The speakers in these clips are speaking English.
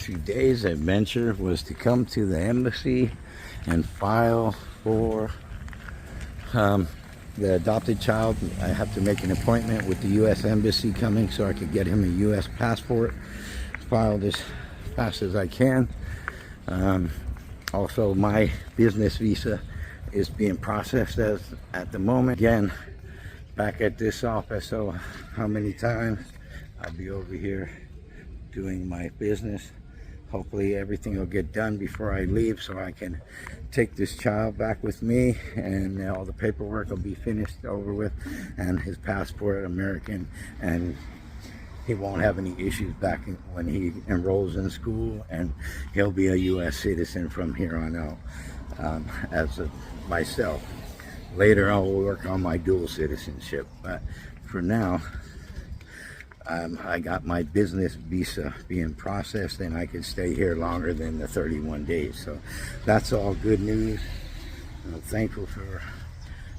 Today's adventure was to come to the embassy and file for the adopted child. I have to make an appointment with the U.S. Embassy coming so I could get him a U.S. passport filed as fast as I can. Also, my business visa is being processed at the moment. Again, back at this office, so how many times I'll be over here doing my business. Hopefully everything will get done before I leave so I can take this child back with me, and all the paperwork will be finished over with, and his passport American, and he won't have any issues back when he enrolls in school, and he'll be a U.S. citizen from here on out, as of myself. Later I'll work on my dual citizenship, but for now I got my business visa being processed, and I can stay here longer than the 31 days. So that's all good news. I'm thankful for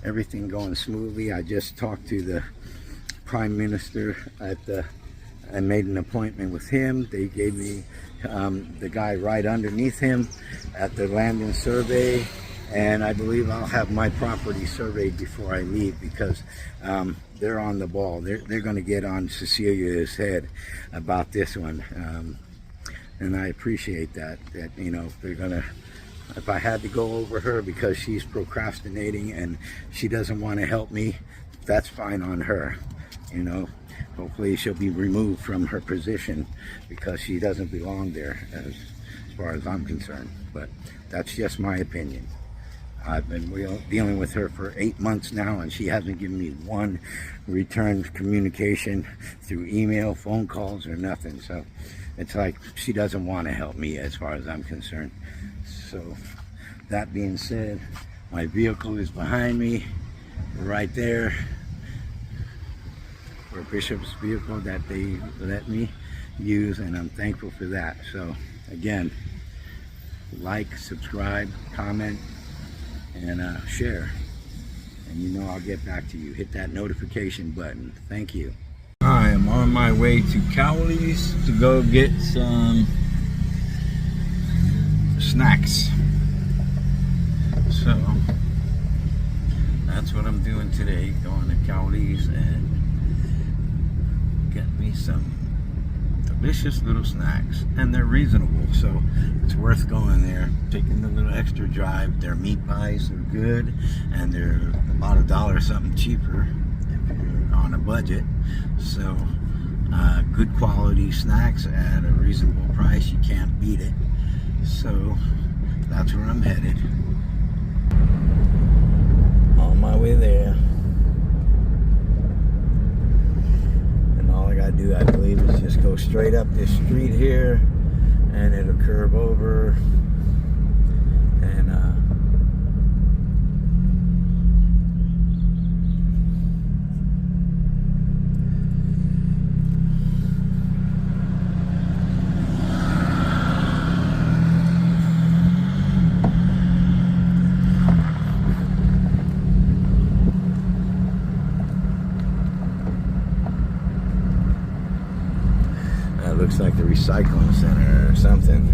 everything going smoothly. I just talked to the Prime Minister I made an appointment with him. They gave me the guy right underneath him at the land and survey, and I believe I'll have my property surveyed before I leave, because they're on the ball. They're going to get on Cecilia's head about this one, and I appreciate that. You know, they're gonna. If I had to go over her because she's procrastinating and she doesn't want to help me, that's fine on her. You know, hopefully she'll be removed from her position because she doesn't belong there, as far as I'm concerned. But that's just my opinion. I've been dealing with her for 8 months now, and she hasn't given me one return communication through email, phone calls, or nothing. So it's like she doesn't want to help me as far as I'm concerned. So that being said, my vehicle is behind me right there, for Bishop's vehicle that they let me use, and I'm thankful for that. So again, like, subscribe, comment, and share, and you know I'll get back to you. Hit that notification button. Thank you. I am on my way to Cowley's to go get some snacks. So that's what I'm doing today, going to Cowley's and get me some delicious little snacks, and they're reasonable, so it's worth going there, taking a little extra drive. Their meat pies are good, and they're about $1 something cheaper if you're on a budget. So good quality snacks at a reasonable price. You can't beat it. So that's where I'm headed. On my way there. All I gotta do, I believe, is just go straight up this street here, and it'll curve over, and looks like the recycling center or something.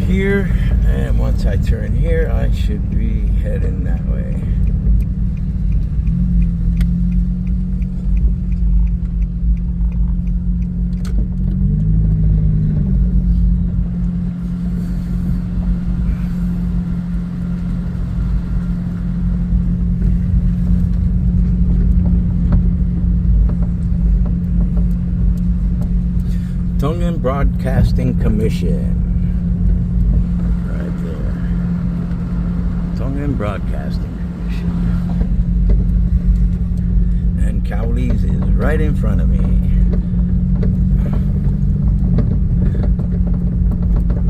Here, and once I turn here, I should be heading that way. Tongan Broadcasting Commission. Right there. Tonga Broadcasting Commission. And Cowley's is right in front of me.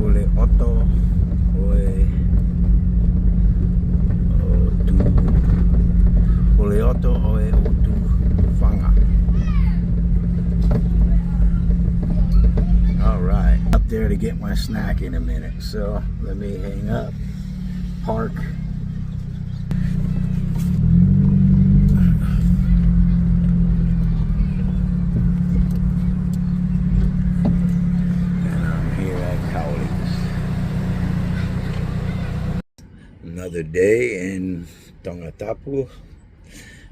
Ule oto oe otu. Ule oto oe otu whanga. Alright, up there to get my snack in a minute. So let me hang up, park. And I'm here at Cowley's. Another day in Tonga Tapu.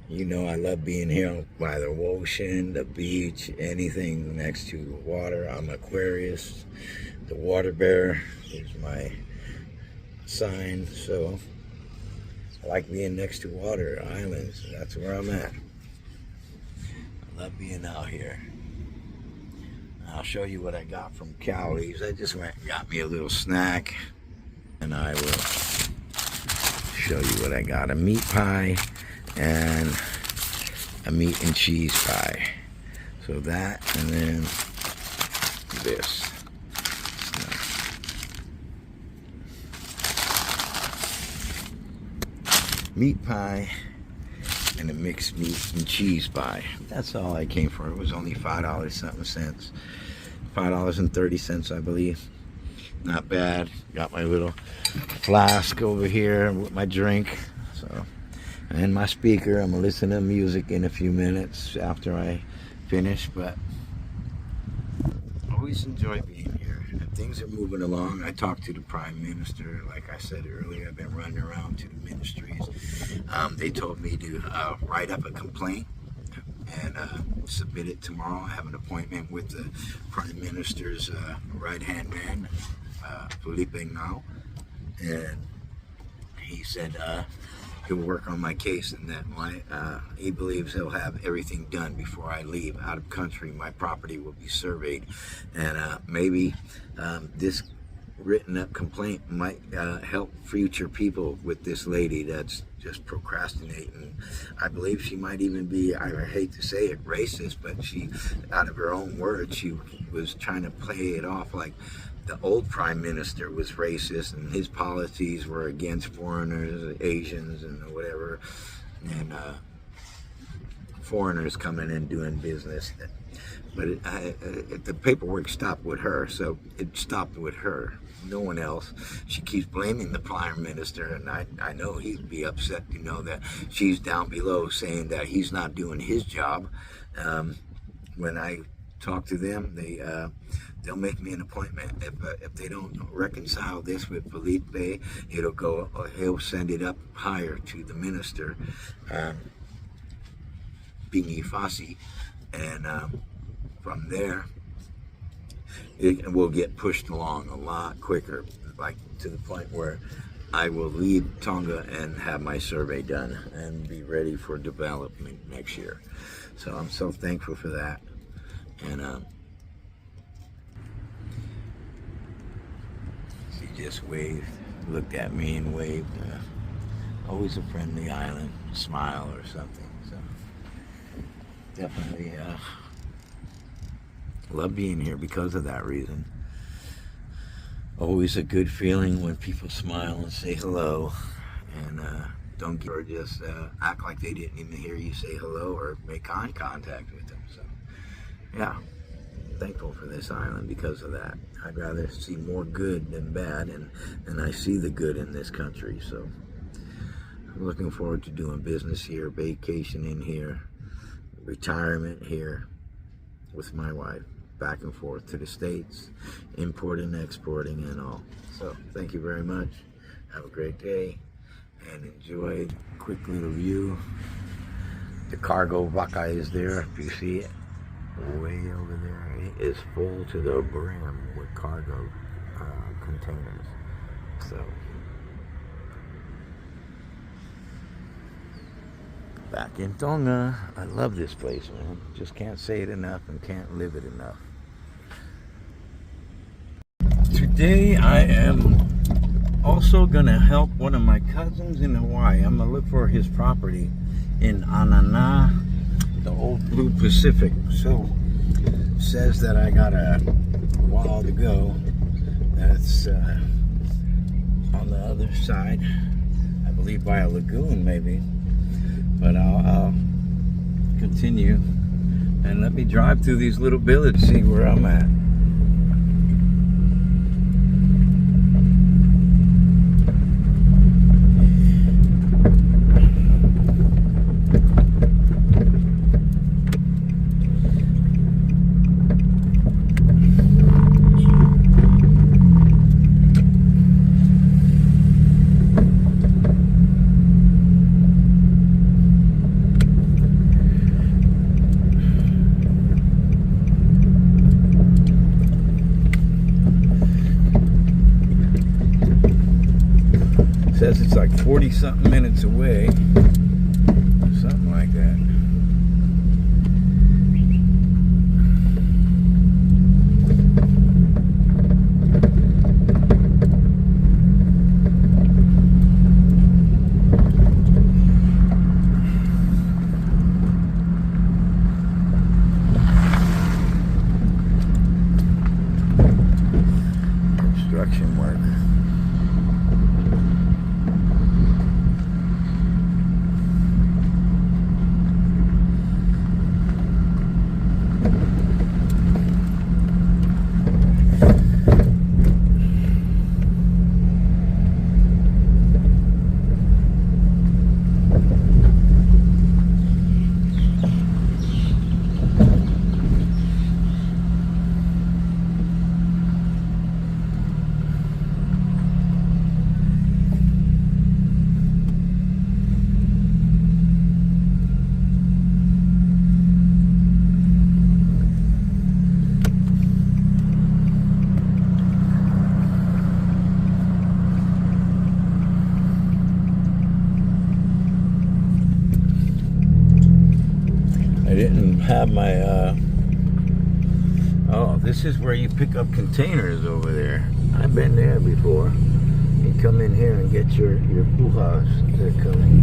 You know I love being here by the ocean, the beach, anything next to water. I'm Aquarius, the water bear is my sign. So I like being next to water, islands. That's where I'm at. I love being out here. I'll show you what I got from Cowley's. I just went and got me a little snack, and I will show you what I got. A meat pie and a meat and cheese pie. So that, and then this. Meat pie and a mixed meat and cheese pie. That's all I came for. It was only $5 something cents. $5.30, I believe. Not bad. Got my little flask over here with my drink. So, and my speaker. I'm gonna listen to music in a few minutes after I finish, but always enjoy being here. And things are moving along. I talked to the Prime Minister, like I said earlier. I've been running around to the ministries. They told me to write up a complaint and submit it tomorrow. I have an appointment with the Prime Minister's right-hand man, Felipe now, and he said he'll work on my case, and that he believes he'll have everything done before I leave out of country. My property will be surveyed, and maybe this written up complaint might help future people with this lady that's just procrastinating. I believe she might even be, I hate to say it, racist, but she, out of her own words, she was trying to play it off like the old Prime Minister was racist and his policies were against foreigners, Asians, and whatever, and foreigners coming in doing business. But the paperwork stopped with her, so it stopped with her. No one else. She keeps blaming the Prime Minister, and I know he'd be upset to know that she's down below saying that he's not doing his job. When I talk to them, they'll make me an appointment. If they don't reconcile this with Felipe, it'll go. He'll send it up higher to the minister, Bingi Fassi, and from there it will get pushed along a lot quicker, like to the point where I will leave Tonga and have my survey done and be ready for development next year. So I'm so thankful for that. And she just waved, looked at me and waved. Always a friendly island, smile or something. So definitely love being here because of that reason. Always a good feeling when people smile and say hello, and don't or just act like they didn't even hear you say hello or make eye contact with them. So yeah, thankful for this island because of that. I'd rather see more good than bad, and I see the good in this country. So I'm looking forward to doing business here, vacationing here, retirement here with my wife, back and forth to the States, importing, exporting, and all. So thank you very much. Have a great day and enjoy. Quick little view. The cargo vaca is there, if you see it. Way over there. It is full to the brim with cargo containers. So back in Tonga. I love this place, man. Just can't say it enough and can't live it enough. Today I am also gonna help one of my cousins in Hawaii. I'm gonna look for his property in Anana, the old Blue Pacific. So it says that I got a while to go. That's on the other side, I believe by a lagoon maybe. But I'll continue and let me drive through these little villages, see where I'm at. Says it's like 40-something minutes away, something like that. Construction work. I didn't have my, oh, this is where you pick up containers over there. I've been there before. You come in here and get your pujas. They're coming.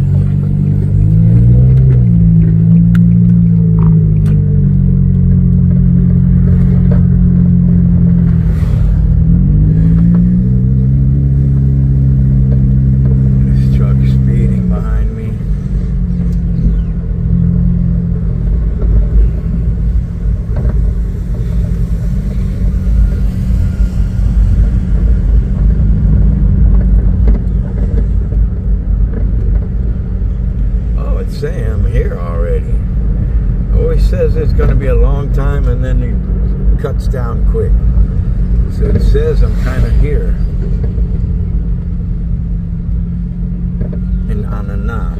Say I'm here already. Always says it's going to be a long time and then it cuts down quick. So it says I'm kind of here in Anana.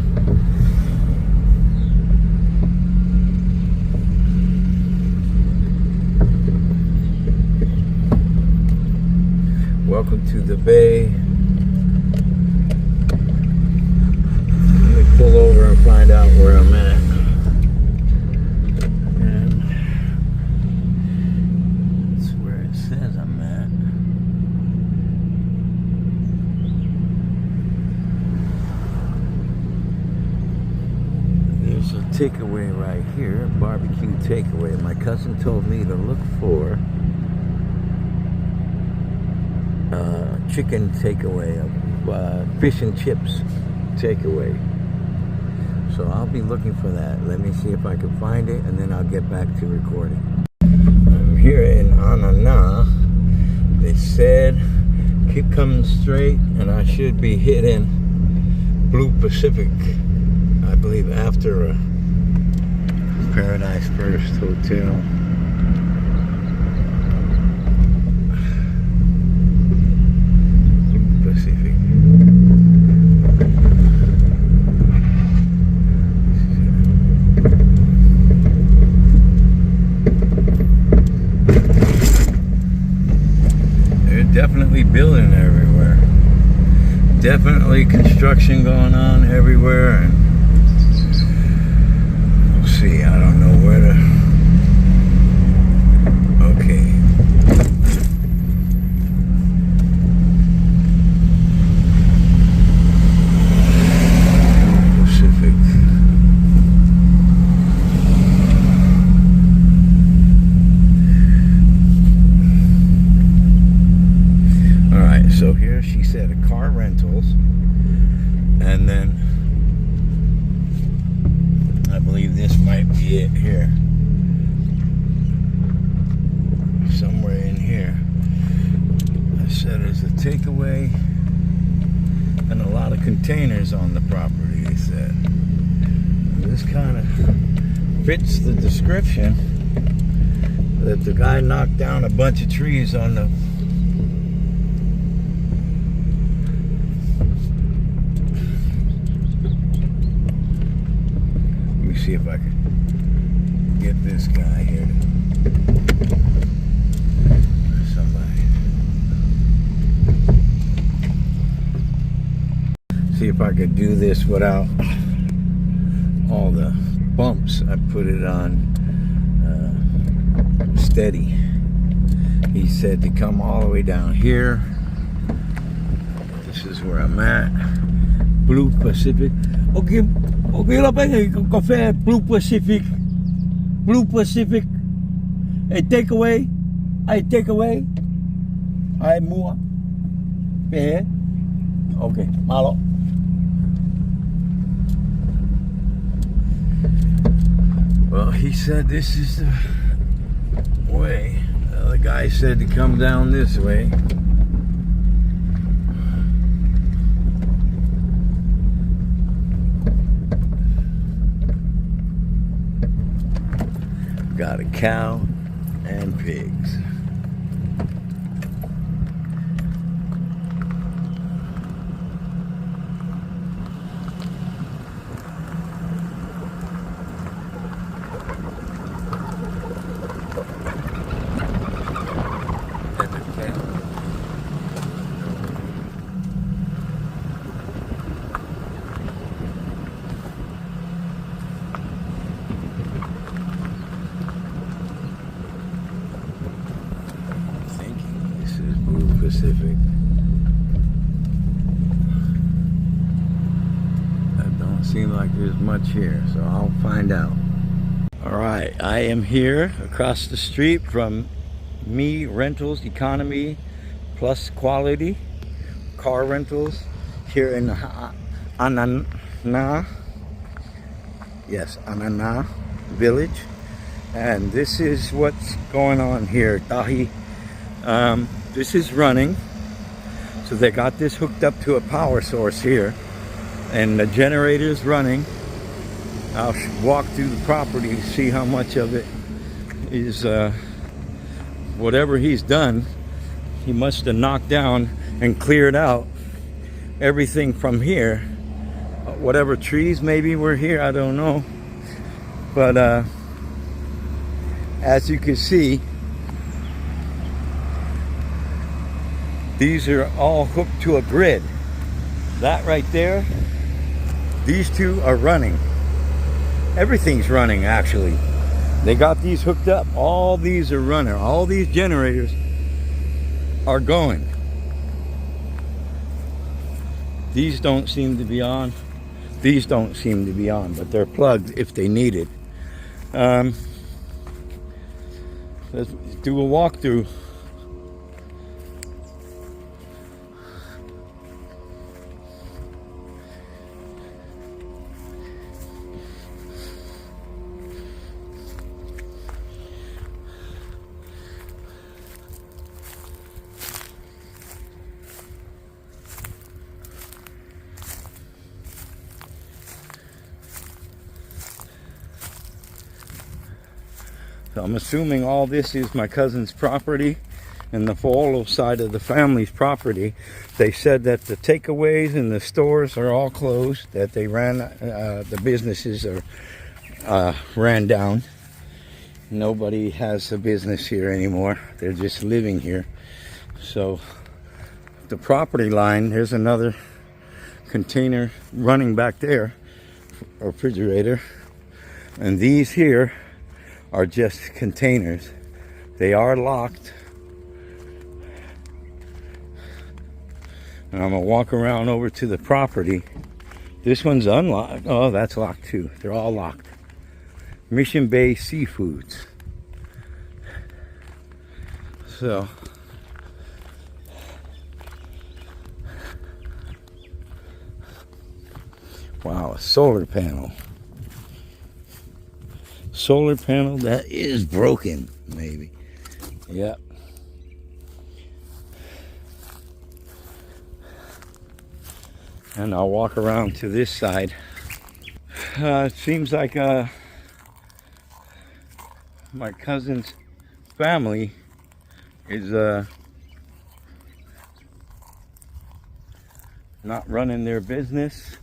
Welcome to the bay. Pull over and find out where I'm at. And that's where it says I'm at. There's a takeaway right here, a barbecue takeaway. My cousin told me to look for chicken takeaway, fish and chips takeaway. So I'll be looking for that. Let me see if I can find it, and then I'll get back to recording. I'm here in Anana. They said keep coming straight, and I should be hitting Blue Pacific, I believe, after Paradise First Hotel. Blue Pacific. Definitely building everywhere. Definitely construction going on everywhere, and we'll see. I don't know where to. Okay. of car rentals. And then I believe this might be it here. Somewhere in here. I said there's a takeaway and a lot of containers on the property, he said. And this kind of fits the description that the guy knocked down a bunch of trees on the let me see if I can get this guy here to somebody. See if I could do this without all the bumps. I put it on steady. He said to come all the way down here. This is where I'm at. Blue Pacific. Okay, lá pega café Blue Pacific. Blue Pacific. A takeaway. I take away. I mua. Here. Okay, malo. Well, he said this is the way. The other guy said to come down this way. Got a cow and pigs. Pacific. That don't seem like there's much here, so I'll find out. All right, I am here across the street from Me Rentals Economy Plus Quality Car Rentals here in Anana. Yes, Anana Village. And this is what's going on here. Tahi. This is running, so they got this hooked up to a power source here, and the generator is running. I'll walk through the property, see how much of it is whatever he's done. He must have knocked down and cleared out everything from here. Whatever trees maybe were here, I don't know. But as you can see, these are all hooked to a grid. That right there, these two are running. Everything's running, actually. They got these hooked up. All these are running. All these generators are going. These don't seem to be on. These don't seem to be on, but they're plugged if they need it. Let's do a walkthrough. So I'm assuming all this is my cousin's property and the Fauolo side of the family's property. They said that the takeaways and the stores are all closed, that they ran, the businesses are ran down. Nobody has a business here anymore. They're just living here. So the property line, there's another container running back there, refrigerator. And these here are just containers. They are locked. And I'm gonna walk around over to the property. This one's unlocked. Oh, that's locked too. They're all locked. Mission Bay Seafoods. So Wow, a solar panel. Solar panel that is broken, maybe. Yep. And I'll walk around to this side. It seems like my cousin's family is not running their business.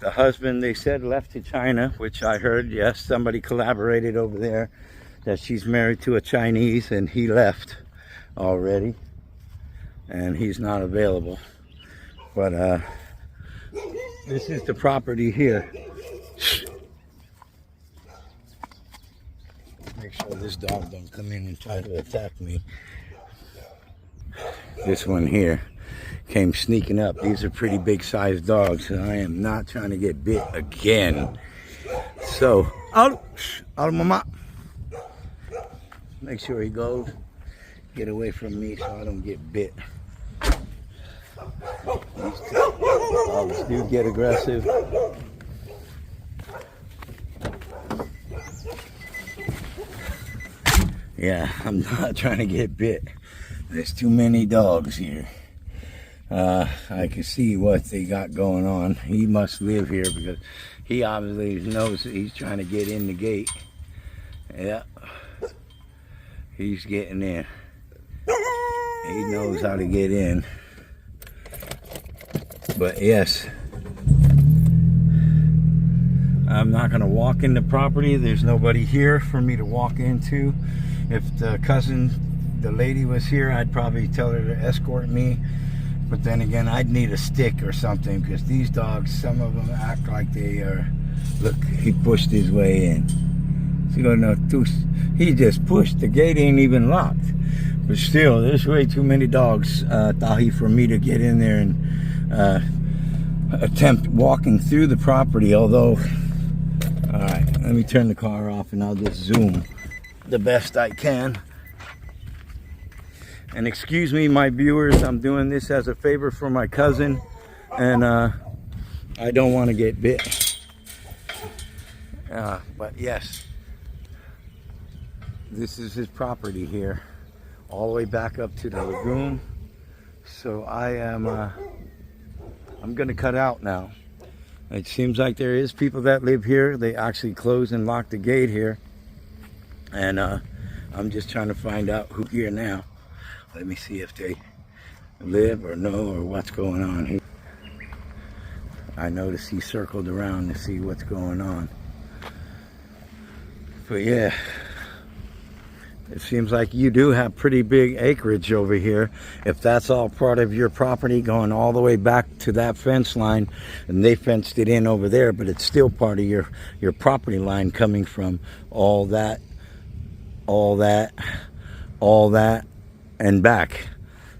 The husband, they said, left to China, which I heard, yes, somebody collaborated over there that she's married to a Chinese, and he left already and he's not available. But this is the property here. Make sure this dog don't come in and try to attack me. This one here came sneaking up. These are pretty big sized dogs, and I am not trying to get bit again. So, out mama. Make sure he goes. Get away from me so I don't get bit. These dogs do get aggressive. Yeah, I'm not trying to get bit. There's too many dogs here. I can see what they got going on. He must live here because he obviously knows that he's trying to get in the gate. Yeah, he's getting in. He knows how to get in. But yes, I'm not going to walk in the property. There's nobody here for me to walk into. If the cousin, the lady was here, I'd probably tell her to escort me. But then again, I'd need a stick or something because these dogs, some of them act like they are. Look, he pushed his way in. He just pushed. The gate ain't even locked. But still, there's way too many dogs, Tahi, for me to get in there and attempt walking through the property. Although, all right, let me turn the car off and I'll just zoom the best I can. And excuse me, my viewers, I'm doing this as a favor for my cousin, and I don't want to get bit. But yes, this is his property here, all the way back up to the lagoon. So I'm gonna cut out now. It seems like there is people that live here. They actually closed and locked the gate here, and I'm just trying to find out who's here now. Let me see if they live or know or what's going on here. I noticed he circled around to see what's going on. But yeah, it seems like you do have pretty big acreage over here. If that's all part of your property going all the way back to that fence line, and they fenced it in over there, but it's still part of your property line coming from all that, and back.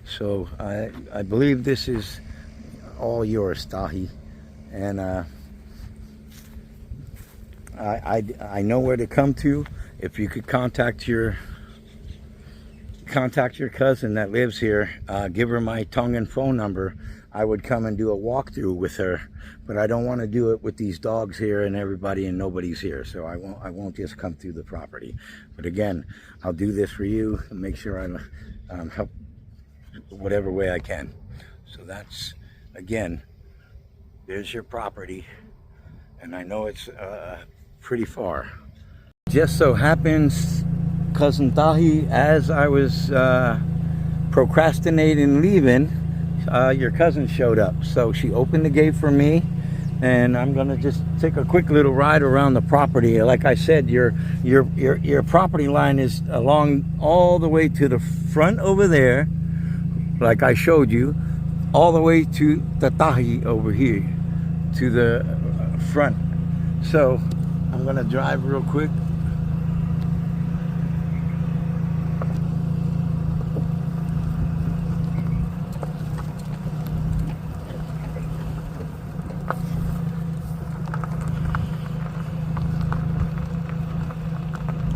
So I believe this is all yours, Tahi, and I know where to come to. If you could contact your cousin that lives here, give her my Tongan phone number. I would come and do a walkthrough with her, but I don't want to do it with these dogs here and everybody and nobody's here, so I won't just come through the property. But again, I'll do this for you and make sure I help whatever way I can. So that's, again, there's your property, and I know it's pretty far. Just so happens, Cousin Tahi, as I was procrastinating leaving, your cousin showed up. So she opened the gate for me, and I'm gonna just take a quick little ride around the property. Like I said, your property line is along all the way to the front over there, like I showed you, all the way to the Tahi over here, to the front. So I'm gonna drive real quick.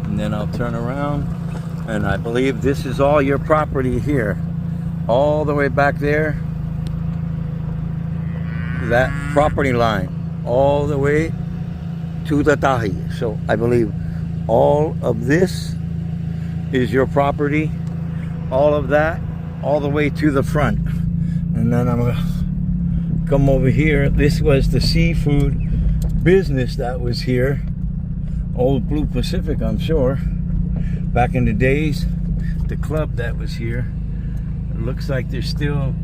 And then I'll turn around, and I believe this is all your property here, all the way back there, that property line. all the way to the tahi. So I believe all of this is your property, all of that, all the way to the front. And then I'm gonna come over here. This was the seafood business that was here, Old Blue Pacific, I'm sure, back in the days. The club that was here. It looks like there's still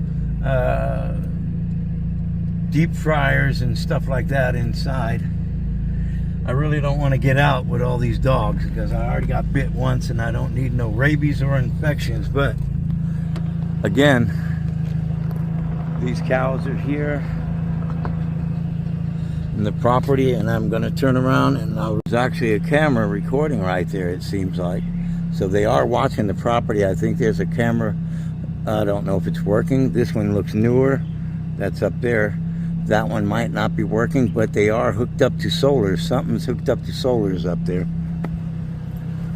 deep fryers and stuff like that inside. I really don't want to get out with all these dogs because I already got bit once and I don't need no rabies or infections. But again, these cows are here in the property, and I'm going to turn around, and there's actually a camera recording right there, it seems like. So they are watching the property. I think there's a camera. I don't know if it's working. This one looks newer. That's up there. That one might not be working, but they are hooked up to solars. Something's hooked up to solars up there.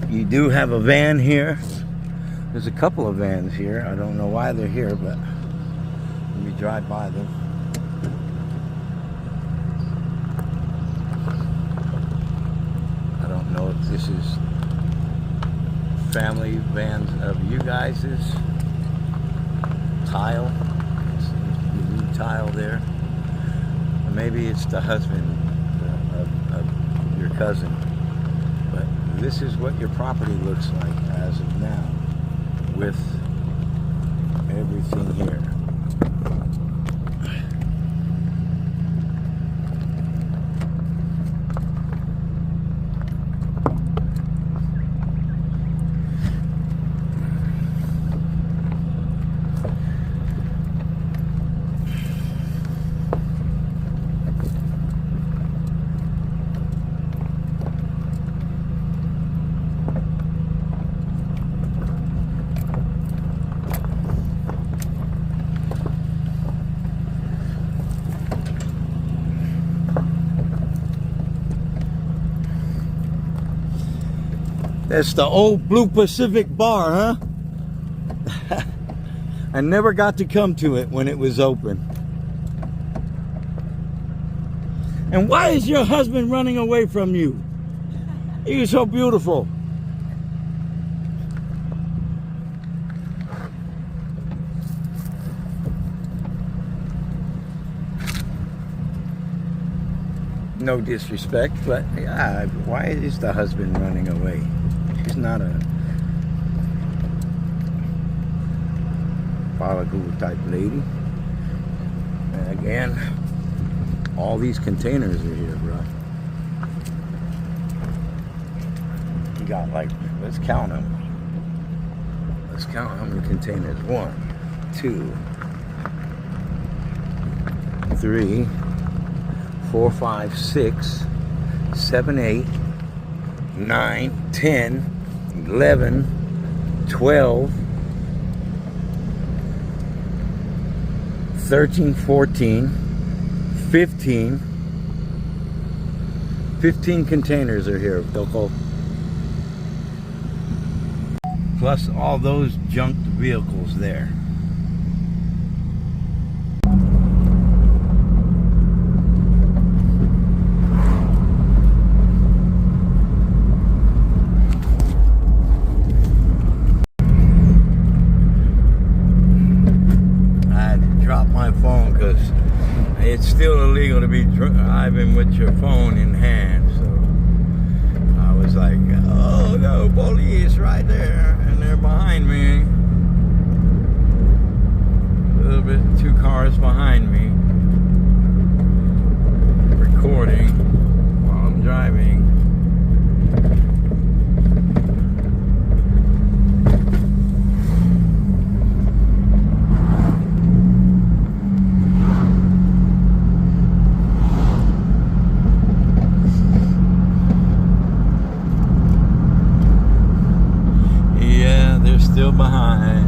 You do have a van here. There's a couple of vans here. I don't know why they're here, but let me drive by them. I don't know if this is family vans of you guys's. Tile. Seems to be new tile there. Or maybe it's the husband of your cousin. But this is what your property looks like as of now, with everything here. That's the Old Blue Pacific bar, huh? I never got to come to it when it was open. And why is your husband running away from you? He is so beautiful. No disrespect, but yeah, why is the husband running away? She's not a Fauolo type lady. And again, all these containers are here, bro. You got like, let's count them. Let's count how many containers. 1, 2, 3, 4, 5, 6, 7, 8, 9, 10, 11, 12, 13, 14, 15. 15 containers are here, Toko. Plus all those junked vehicles there. Phone, because it's still illegal to be driving with your phone in hand. So I was like, oh no, police right there, and they're behind me, a little bit, 2 cars behind me, recording while I'm driving. Still behind.